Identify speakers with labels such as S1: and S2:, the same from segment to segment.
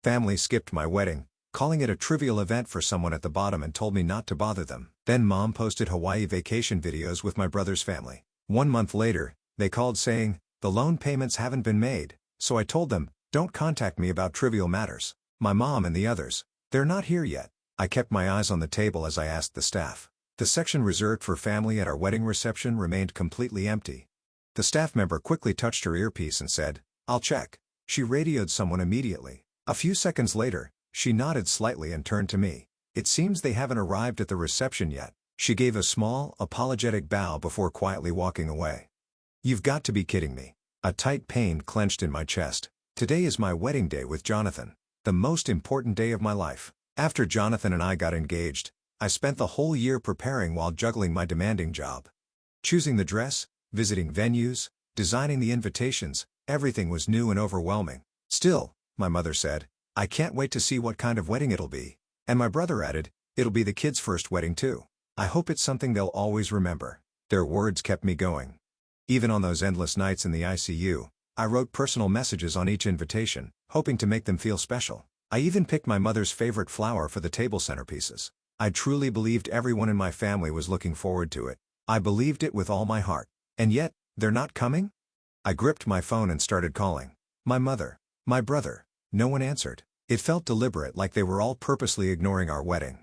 S1: Family skipped my wedding, calling it a trivial event for someone at the bottom, and told me not to bother them. Then Mom posted Hawaii vacation videos with my brother's family. 1 month later, they called saying, the loan payments haven't been made, so I told them, don't contact me about trivial matters. My mom and the others, they're not here yet. I kept my eyes on the table as I asked the staff. The section reserved for family at our wedding reception remained completely empty. The staff member quickly touched her earpiece and said, I'll check. She radioed someone immediately. A few seconds later, she nodded slightly and turned to me. It seems they haven't arrived at the reception yet. She gave a small, apologetic bow before quietly walking away. You've got to be kidding me. A tight pain clenched in my chest. Today is my wedding day with Jonathan. The most important day of my life. After Jonathan and I got engaged, I spent the whole year preparing while juggling my demanding job. Choosing the dress, visiting venues, designing the invitations, everything was new and overwhelming. Still, my mother said, I can't wait to see what kind of wedding it'll be. And my brother added, it'll be the kids' first wedding too. I hope it's something they'll always remember. Their words kept me going. Even on those endless nights in the ICU, I wrote personal messages on each invitation, hoping to make them feel special. I even picked my mother's favorite flower for the table centerpieces. I truly believed everyone in my family was looking forward to it. I believed it with all my heart. And yet, they're not coming? I gripped my phone and started calling. My mother, my brother. No one answered. It felt deliberate, like they were all purposely ignoring our wedding.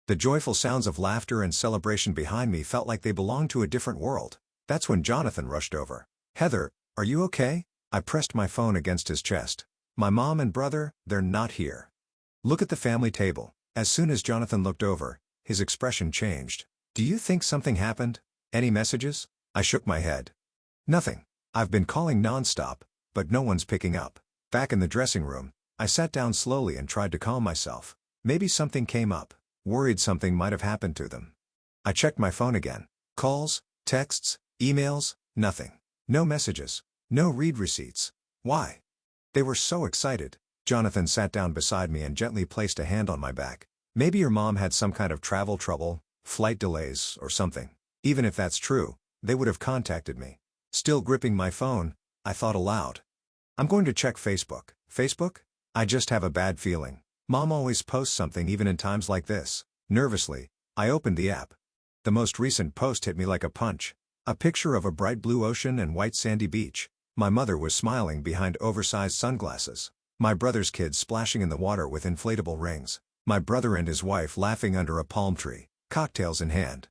S1: The joyful sounds of laughter and celebration behind me felt like they belonged to a different world. That's when Jonathan rushed over. Heather, are you okay? I pressed my phone against his chest. My mom and brother, they're not here. Look at the family table. As soon as Jonathan looked over, his expression changed. Do you think something happened? Any messages? I shook my head. Nothing. I've been calling nonstop, but no one's picking up. Back in the dressing room, I sat down slowly and tried to calm myself. Maybe something came up. Worried something might have happened to them. I checked my phone again. Calls, texts, emails, nothing. No messages. No read receipts. Why? They were so excited. Jonathan sat down beside me and gently placed a hand on my back. Maybe your mom had some kind of travel trouble, flight delays, or something. Even if that's true, they would have contacted me. Still gripping my phone, I thought aloud. I'm going to check Facebook. Facebook? I just have a bad feeling. Mom always posts something even in times like this. Nervously, I opened the app. The most recent post hit me like a punch. A picture of a bright blue ocean and white sandy beach. My mother was smiling behind oversized sunglasses. My brother's kids splashing in the water with inflatable rings. My brother and his wife laughing under a palm tree, cocktails in hand.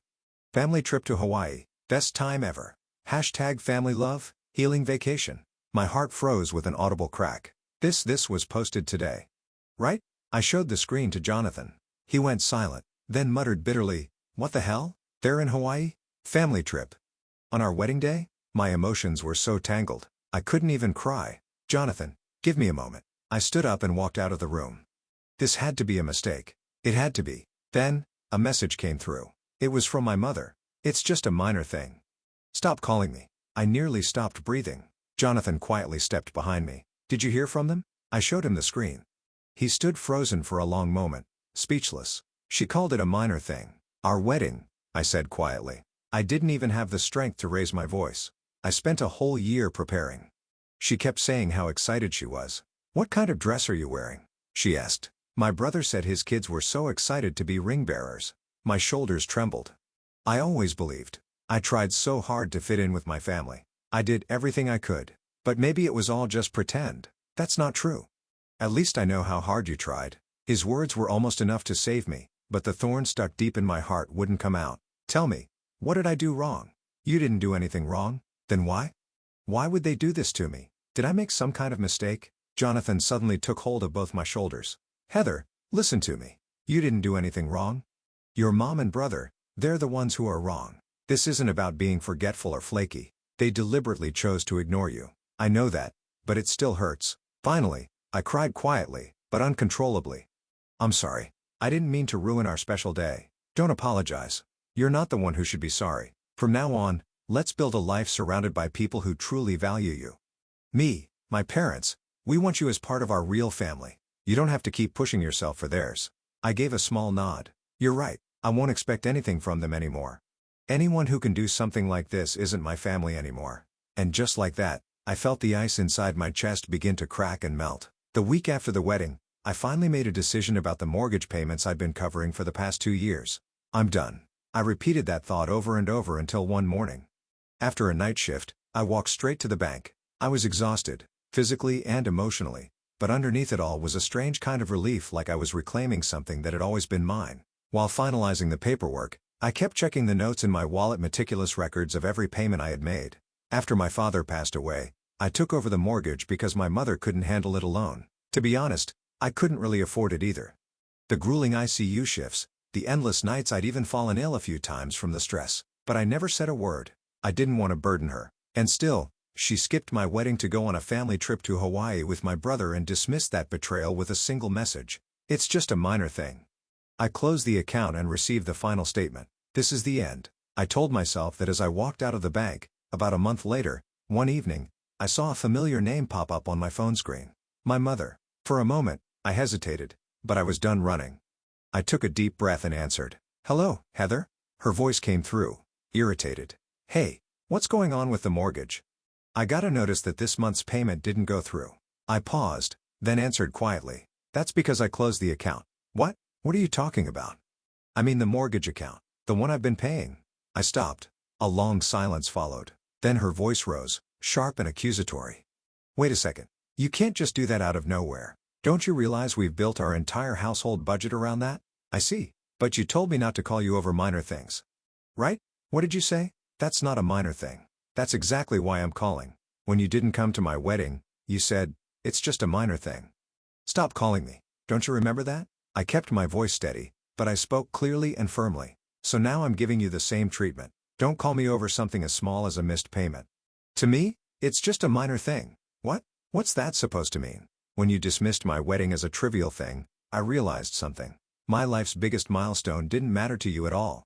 S1: Family trip to Hawaii. Best time ever. Hashtag family love, healing vacation. My heart froze with an audible crack. This was posted today. Right? I showed the screen to Jonathan. He went silent, then muttered bitterly, what the hell? They're in Hawaii? Family trip. On our wedding day? My emotions were so tangled, I couldn't even cry. Jonathan, give me a moment. I stood up and walked out of the room. This had to be a mistake. It had to be. Then, a message came through. It was from my mother. It's just a minor thing. Stop calling me. I nearly stopped breathing. Jonathan quietly stepped behind me. Did you hear from them? I showed him the screen. He stood frozen for a long moment, speechless. She called it a minor thing. Our wedding, I said quietly. I didn't even have the strength to raise my voice. I spent a whole year preparing. She kept saying how excited she was. What kind of dress are you wearing? She asked. My brother said his kids were so excited to be ring bearers. My shoulders trembled. I always believed. I tried so hard to fit in with my family. I did everything I could. But maybe it was all just pretend. That's not true. At least I know how hard you tried. His words were almost enough to save me, but the thorn stuck deep in my heart wouldn't come out. Tell me, what did I do wrong? You didn't do anything wrong. Then why? Why would they do this to me? Did I make some kind of mistake? Jonathan suddenly took hold of both my shoulders. Heather, listen to me. You didn't do anything wrong. Your mom and brother, they're the ones who are wrong. This isn't about being forgetful or flaky. They deliberately chose to ignore you. I know that, but it still hurts. Finally, I cried quietly, but uncontrollably. I'm sorry. I didn't mean to ruin our special day. Don't apologize. You're not the one who should be sorry. From now on, let's build a life surrounded by people who truly value you. Me, my parents, we want you as part of our real family. You don't have to keep pushing yourself for theirs. I gave a small nod. You're right. I won't expect anything from them anymore. Anyone who can do something like this isn't my family anymore. And just like that, I felt the ice inside my chest begin to crack and melt. The week after the wedding, I finally made a decision about the mortgage payments I'd been covering for the past 2 years. I'm done. I repeated that thought over and over until one morning. After a night shift, I walked straight to the bank. I was exhausted, physically and emotionally, but underneath it all was a strange kind of relief, like I was reclaiming something that had always been mine. While finalizing the paperwork, I kept checking the notes in my wallet, meticulous records of every payment I had made. After my father passed away, I took over the mortgage because my mother couldn't handle it alone. To be honest, I couldn't really afford it either. The grueling ICU shifts, the endless nights, I'd even fallen ill a few times from the stress, but I never said a word. I didn't want to burden her. And still, she skipped my wedding to go on a family trip to Hawaii with my brother and dismissed that betrayal with a single message: "It's just a minor thing." I closed the account and received the final statement: "This is the end." I told myself that as I walked out of the bank. About a month later, one evening, I saw a familiar name pop up on my phone screen. My mother. For a moment, I hesitated, but I was done running. I took a deep breath and answered. "Hello, Heather?" Her voice came through, irritated. "Hey, what's going on with the mortgage? I got a notice that this month's payment didn't go through." I paused, then answered quietly. "That's because I closed the account." "What? What are you talking about?" "I mean the mortgage account, the one I've been paying." I stopped. A long silence followed. Then her voice rose, sharp and accusatory. "Wait a second. You can't just do that out of nowhere. Don't you realize we've built our entire household budget around that?" "I see. But you told me not to call you over minor things. Right? What did you say?" "That's not a minor thing. That's exactly why I'm calling. When you didn't come to my wedding, you said, 'It's just a minor thing.' Stop calling me. Don't you remember that?" I kept my voice steady, but I spoke clearly and firmly. "So now I'm giving you the same treatment. Don't call me over something as small as a missed payment. To me, it's just a minor thing." "What? What's that supposed to mean?" "When you dismissed my wedding as a trivial thing, I realized something. My life's biggest milestone didn't matter to you at all."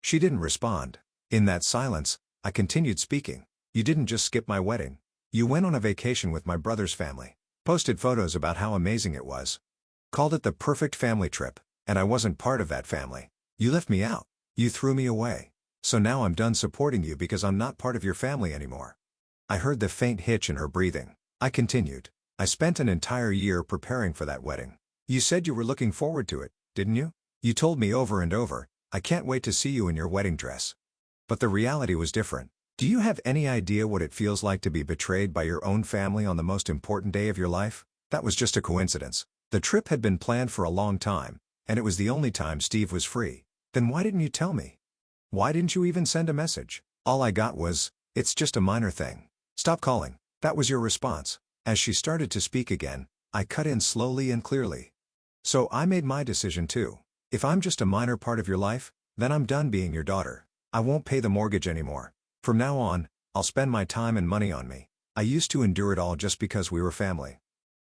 S1: She didn't respond. In that silence, I continued speaking. "You didn't just skip my wedding. You went on a vacation with my brother's family. Posted photos about how amazing it was. Called it the perfect family trip, and I wasn't part of that family. You left me out. You threw me away. So now I'm done supporting you because I'm not part of your family anymore." I heard the faint hitch in her breathing. I continued. "I spent an entire year preparing for that wedding. You said you were looking forward to it, didn't you? You told me over and over, 'I can't wait to see you in your wedding dress.' But the reality was different. Do you have any idea what it feels like to be betrayed by your own family on the most important day of your life?" That was just a coincidence. The trip had been planned for a long time, and it was the only time Steve was free. "Then why didn't you tell me? Why didn't you even send a message?" "All I got was, 'It's just a minor thing. Stop calling.' That was your response." As she started to speak again, I cut in slowly and clearly. "So I made my decision too. If I'm just a minor part of your life, then I'm done being your daughter. I won't pay the mortgage anymore. From now on, I'll spend my time and money on me. I used to endure it all just because we were family.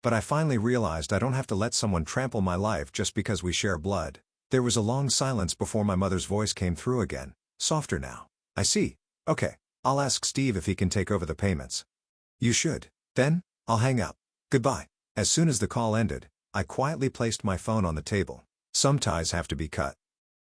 S1: But I finally realized I don't have to let someone trample my life just because we share blood." There was a long silence before my mother's voice came through again, softer now. "I see. Okay. I'll ask Steve if he can take over the payments." "You should. Then, I'll hang up. Goodbye." As soon as the call ended, I quietly placed my phone on the table. Some ties have to be cut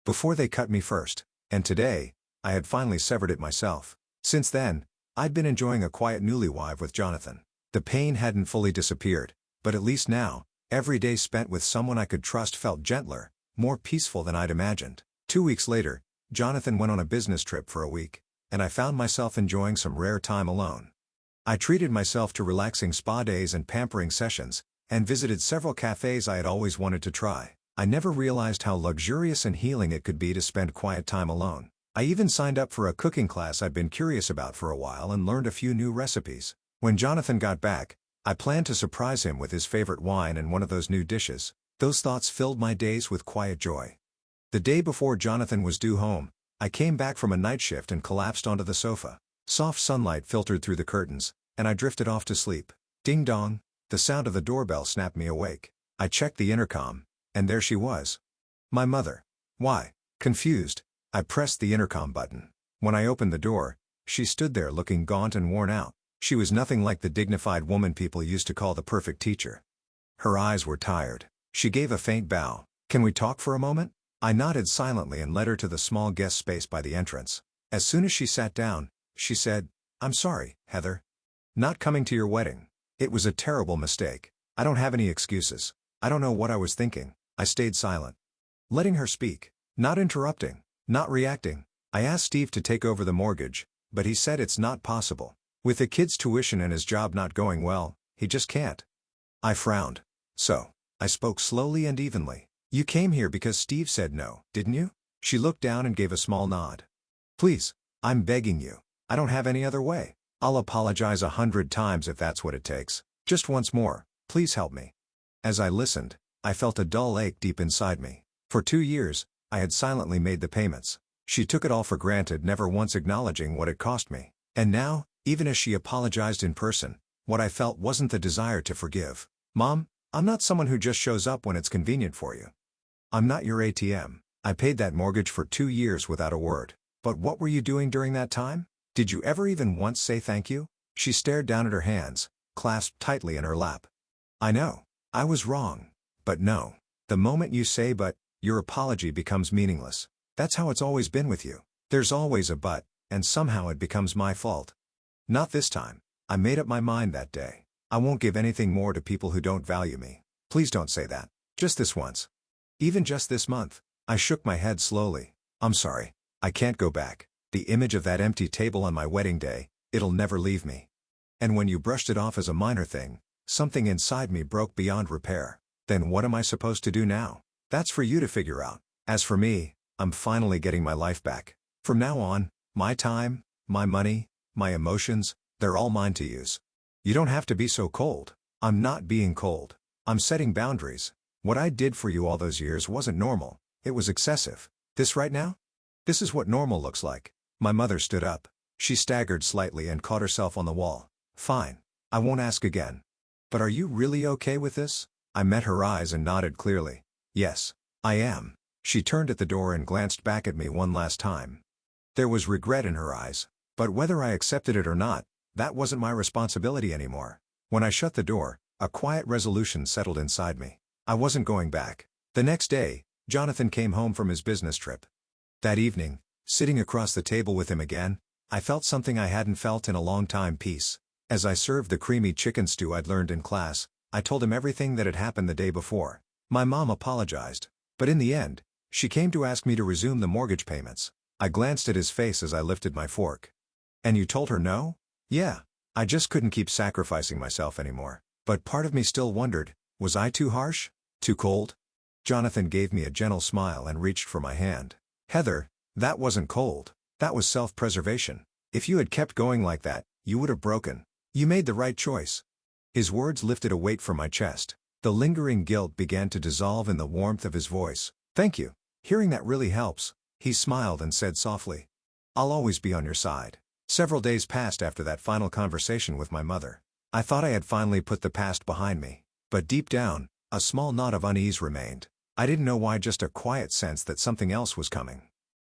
S1: before they cut me first, and today, I had finally severed it myself. Since then, I'd been enjoying a quiet newlywed with Jonathan. The pain hadn't fully disappeared, but at least now, every day spent with someone I could trust felt gentler, more peaceful than I'd imagined. 2 weeks later, Jonathan went on a business trip for a week, and I found myself enjoying some rare time alone. I treated myself to relaxing spa days and pampering sessions, and visited several cafes I had always wanted to try. I never realized how luxurious and healing it could be to spend quiet time alone. I even signed up for a cooking class I'd been curious about for a while and learned a few new recipes. When Jonathan got back, I planned to surprise him with his favorite wine and one of those new dishes. Those thoughts filled my days with quiet joy. The day before Jonathan was due home, I came back from a night shift and collapsed onto the sofa. Soft sunlight filtered through the curtains, and I drifted off to sleep. Ding dong, the sound of the doorbell snapped me awake. I checked the intercom, and there she was. My mother. "Why?" Confused, I pressed the intercom button. When I opened the door, she stood there looking gaunt and worn out. She was nothing like the dignified woman people used to call the perfect teacher. Her eyes were tired. She gave a faint bow. "Can we talk for a moment?" I nodded silently and led her to the small guest space by the entrance. As soon as she sat down, she said, "I'm sorry, Heather. Not coming to your wedding. It was a terrible mistake. I don't have any excuses. I don't know what I was thinking. I stayed silent. Letting her speak. Not interrupting. Not reacting. I asked Steve to take over the mortgage, but he said it's not possible. With the kid's tuition and his job not going well, he just can't. I frowned. So, I spoke slowly and evenly. You came here because Steve said no, didn't you? She looked down and gave a small nod. Please, I'm begging you. I don't have any other way. I'll apologize 100 times if that's what it takes. Just once more, please help me. As I listened, I felt a dull ache deep inside me. For 2 years, I had silently made the payments. She took it all for granted, never once acknowledging what it cost me. And now, even as she apologized in person, what I felt wasn't the desire to forgive. Mom, I'm not someone who just shows up when it's convenient for you. I'm not your ATM. I paid that mortgage for 2 years without a word. But what were you doing during that time? Did you ever even once say thank you? She stared down at her hands, clasped tightly in her lap. I know. I was wrong. But no. The moment you say but, your apology becomes meaningless. That's how it's always been with you. There's always a but, and somehow it becomes my fault. Not this time. I made up my mind that day. I won't give anything more to people who don't value me. Please don't say that. Just this once. Even just this month. I shook my head slowly. I'm sorry. I can't go back. The image of that empty table on my wedding day, it'll never leave me. And when you brushed it off as a minor thing, something inside me broke beyond repair. Then what am I supposed to do now? That's for you to figure out. As for me, I'm finally getting my life back. From now on, my time, my money, my emotions, they're all mine to use. You don't have to be so cold. I'm not being cold. I'm setting boundaries. What I did for you all those years wasn't normal. It was excessive. This right now? This is what normal looks like. My mother stood up. She staggered slightly and caught herself on the wall. Fine. I won't ask again. But are you really okay with this? I met her eyes and nodded clearly. Yes, I am. She turned at the door and glanced back at me one last time. There was regret in her eyes. But whether I accepted it or not, that wasn't my responsibility anymore. When I shut the door, a quiet resolution settled inside me. I wasn't going back. The next day, Jonathan came home from his business trip. That evening, sitting across the table with him again, I felt something I hadn't felt in a long time: peace. As I served the creamy chicken stew I'd learned in class, I told him everything that had happened the day before. My mom apologized. But in the end, she came to ask me to resume the mortgage payments. I glanced at his face as I lifted my fork. And you told her no? Yeah. I just couldn't keep sacrificing myself anymore. But part of me still wondered, was I too harsh? Too cold? Jonathan gave me a gentle smile and reached for my hand. Heather, that wasn't cold. That was self-preservation. If you had kept going like that, you would have broken. You made the right choice. His words lifted a weight from my chest. The lingering guilt began to dissolve in the warmth of his voice. Thank you. Hearing that really helps. He smiled and said softly, I'll always be on your side. Several days passed after that final conversation with my mother. I thought I had finally put the past behind me. But deep down, a small knot of unease remained. I didn't know why, just a quiet sense that something else was coming.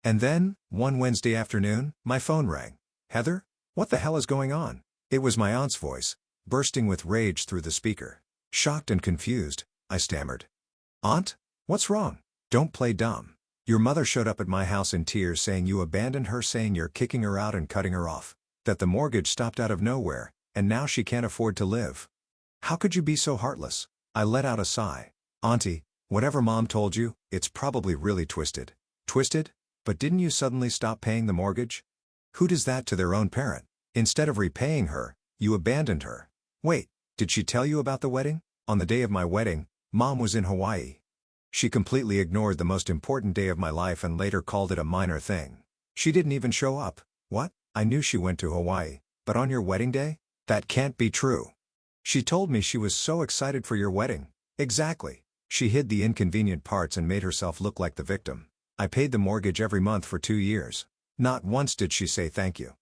S1: And then, one Wednesday afternoon, my phone rang. Heather? What the hell is going on? It was my aunt's voice, bursting with rage through the speaker. Shocked and confused, I stammered. Aunt? What's wrong? Don't play dumb. Your mother showed up at my house in tears saying you abandoned her, saying you're kicking her out and cutting her off. That the mortgage stopped out of nowhere, and now she can't afford to live. How could you be so heartless? I let out a sigh. Auntie, whatever Mom told you, it's probably really twisted. Twisted? But didn't you suddenly stop paying the mortgage? Who does that to their own parent? Instead of repaying her, you abandoned her. Wait, did she tell you about the wedding? On the day of my wedding, Mom was in Hawaii. She completely ignored the most important day of my life and later called it a minor thing. She didn't even show up. What? I knew she went to Hawaii, but on your wedding day? That can't be true. She told me she was so excited for your wedding. Exactly. She hid the inconvenient parts and made herself look like the victim. I paid the mortgage every month for 2 years. Not once did she say thank you.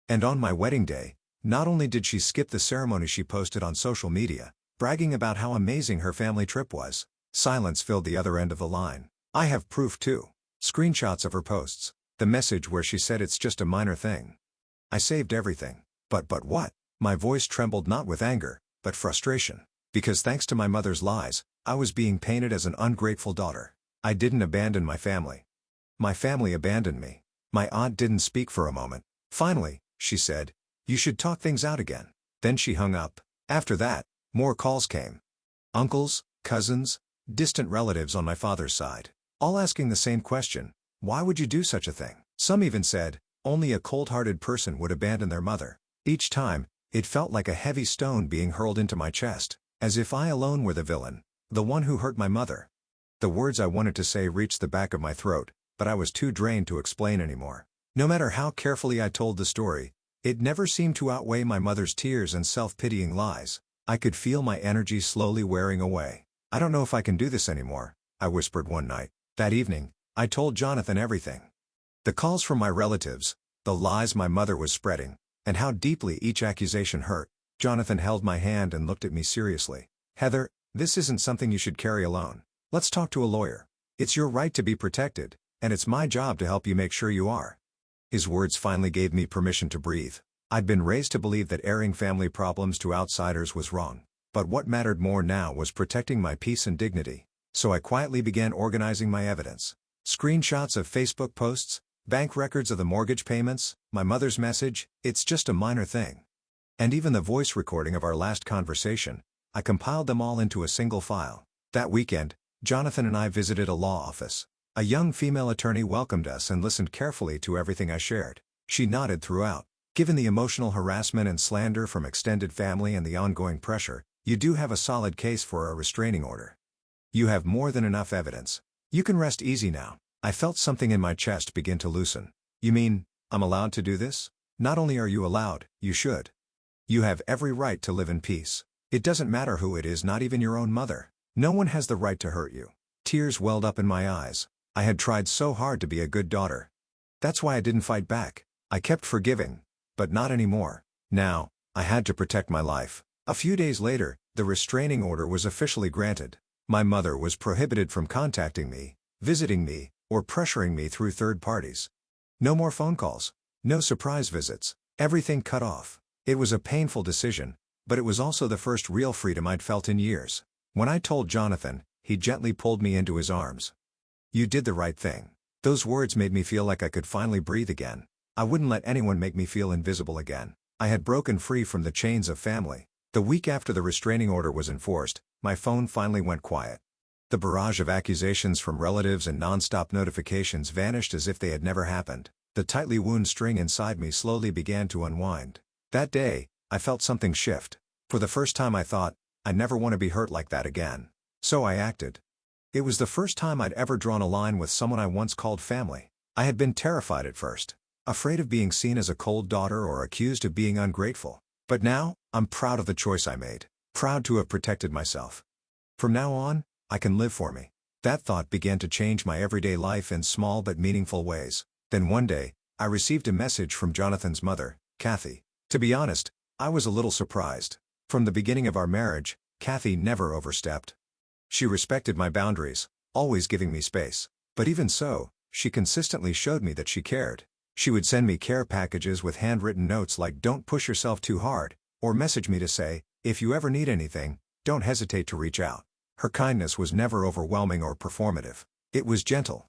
S1: And on my wedding day, not only did she skip the ceremony, she posted on social media, bragging about how amazing her family trip was. Silence filled the other end of the line. I have proof too. Screenshots of her posts. The message where she said it's just a minor thing. I saved everything. But what? My voice trembled, not with anger, but frustration. Because thanks to my mother's lies, I was being painted as an ungrateful daughter. I didn't abandon my family. My family abandoned me. My aunt didn't speak for a moment. Finally, she said, you should talk things out again. Then she hung up. After that, more calls came. Uncles, cousins, distant relatives on my father's side, all asking the same question: why would you do such a thing? Some even said, only a cold-hearted person would abandon their mother. Each time, it felt like a heavy stone being hurled into my chest, as if I alone were the villain, the one who hurt my mother. The words I wanted to say reached the back of my throat, but I was too drained to explain anymore. No matter how carefully I told the story, it never seemed to outweigh my mother's tears and self-pitying lies. I could feel my energy slowly wearing away. I don't know if I can do this anymore, I whispered one night. That evening, I told Jonathan everything. The calls from my relatives, the lies my mother was spreading, and how deeply each accusation hurt. Jonathan held my hand and looked at me seriously. Heather, this isn't something you should carry alone. Let's talk to a lawyer. It's your right to be protected, and it's my job to help you make sure you are. His words finally gave me permission to breathe. I'd been raised to believe that airing family problems to outsiders was wrong. But what mattered more now was protecting my peace and dignity. So I quietly began organizing my evidence. Screenshots of Facebook posts, bank records of the mortgage payments, my mother's message, it's just a minor thing. And even the voice recording of our last conversation, I compiled them all into a single file. That weekend, Jonathan and I visited a law office. A young female attorney welcomed us and listened carefully to everything I shared. She nodded throughout. Given the emotional harassment and slander from extended family and the ongoing pressure, you do have a solid case for a restraining order. You have more than enough evidence. You can rest easy now. I felt something in my chest begin to loosen. You mean, I'm allowed to do this? Not only are you allowed, you should. You have every right to live in peace. It doesn't matter who it is, not even your own mother. No one has the right to hurt you. Tears welled up in my eyes. I had tried so hard to be a good daughter. That's why I didn't fight back. I kept forgiving. But not anymore. Now, I had to protect my life. A few days later, the restraining order was officially granted. My mother was prohibited from contacting me, visiting me, or pressuring me through third parties. No more phone calls. No surprise visits. Everything cut off. It was a painful decision, but it was also the first real freedom I'd felt in years. When I told Jonathan, he gently pulled me into his arms. You did the right thing. Those words made me feel like I could finally breathe again. I wouldn't let anyone make me feel invisible again. I had broken free from the chains of family. The week after the restraining order was enforced, my phone finally went quiet. The barrage of accusations from relatives and non-stop notifications vanished as if they had never happened. The tightly wound string inside me slowly began to unwind. That day, I felt something shift. For the first time I thought, I never want to be hurt like that again. So I acted. It was the first time I'd ever drawn a line with someone I once called family. I had been terrified at first. Afraid of being seen as a cold daughter or accused of being ungrateful. But now, I'm proud of the choice I made. Proud to have protected myself. From now on, I can live for me. That thought began to change my everyday life in small but meaningful ways. Then one day, I received a message from Jonathan's mother, Kathy. To be honest, I was a little surprised. From the beginning of our marriage, Kathy never overstepped. She respected my boundaries, always giving me space. But even so, she consistently showed me that she cared. She would send me care packages with handwritten notes like "Don't push yourself too hard," or message me to say, "If you ever need anything, don't hesitate to reach out." Her kindness was never overwhelming or performative. It was gentle.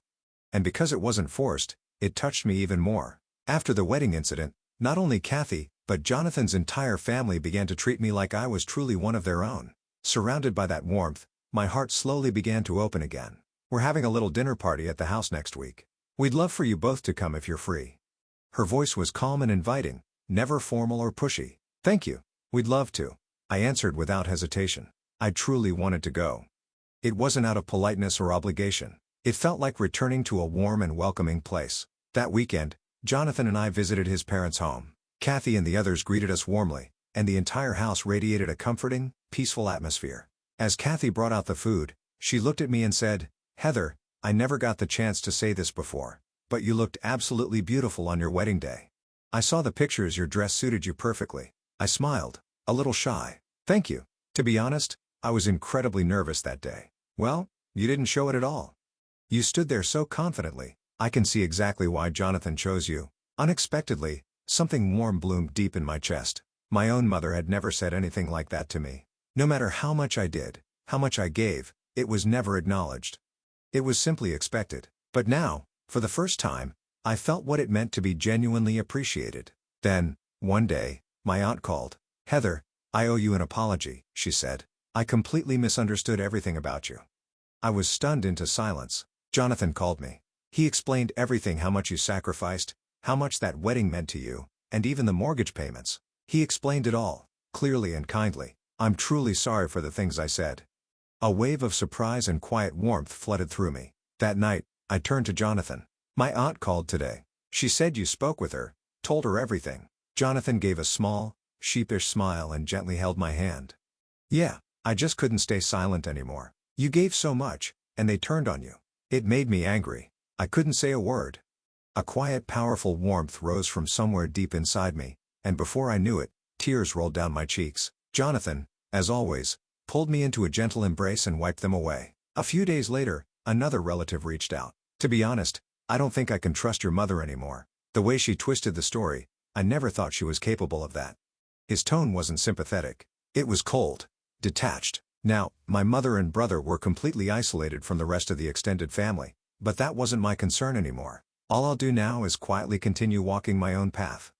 S1: And because it wasn't forced, it touched me even more. After the wedding incident, not only Kathy, but Jonathan's entire family began to treat me like I was truly one of their own. Surrounded by that warmth, my heart slowly began to open again. We're having a little dinner party at the house next week. We'd love for you both to come if you're free. Her voice was calm and inviting, never formal or pushy. Thank you. We'd love to. I answered without hesitation. I truly wanted to go. It wasn't out of politeness or obligation. It felt like returning to a warm and welcoming place. That weekend, Jonathan and I visited his parents' home. Kathy and the others greeted us warmly, and the entire house radiated a comforting, peaceful atmosphere. As Kathy brought out the food, she looked at me and said, "Heather, I never got the chance to say this before, but you looked absolutely beautiful on your wedding day. I saw the pictures, your dress suited you perfectly." I smiled, a little shy. "Thank you." To be honest, I was incredibly nervous that day. "Well, you didn't show it at all. You stood there so confidently." I can see exactly why Jonathan chose you. Unexpectedly, something warm bloomed deep in my chest. My own mother had never said anything like that to me. No matter how much I did, how much I gave, it was never acknowledged. It was simply expected. But now, for the first time, I felt what it meant to be genuinely appreciated. Then, one day, my aunt called. "Heather, I owe you an apology," she said. I completely misunderstood everything about you." I was stunned into silence. Jonathan called me. He explained everything, how much you sacrificed, how much that wedding meant to you, and even the mortgage payments. He explained it all, clearly and kindly. "I'm truly sorry for the things I said." A wave of surprise and quiet warmth flooded through me. That night, I turned to Jonathan. "My aunt called today. She said you spoke with her, told her everything." Jonathan gave a small, sheepish smile and gently held my hand. "Yeah, I just couldn't stay silent anymore. You gave so much, and they turned on you. It made me angry. I couldn't say a word." A quiet, powerful warmth rose from somewhere deep inside me, and before I knew it, tears rolled down my cheeks. Jonathan, as always, pulled me into a gentle embrace and wiped them away. A few days later, another relative reached out. "To be honest, I don't think I can trust your mother anymore. The way she twisted the story, I never thought she was capable of that." His tone wasn't sympathetic. It was cold, detached. Now, my mother and brother were completely isolated from the rest of the extended family, but that wasn't my concern anymore. All I'll do now is quietly continue walking my own path.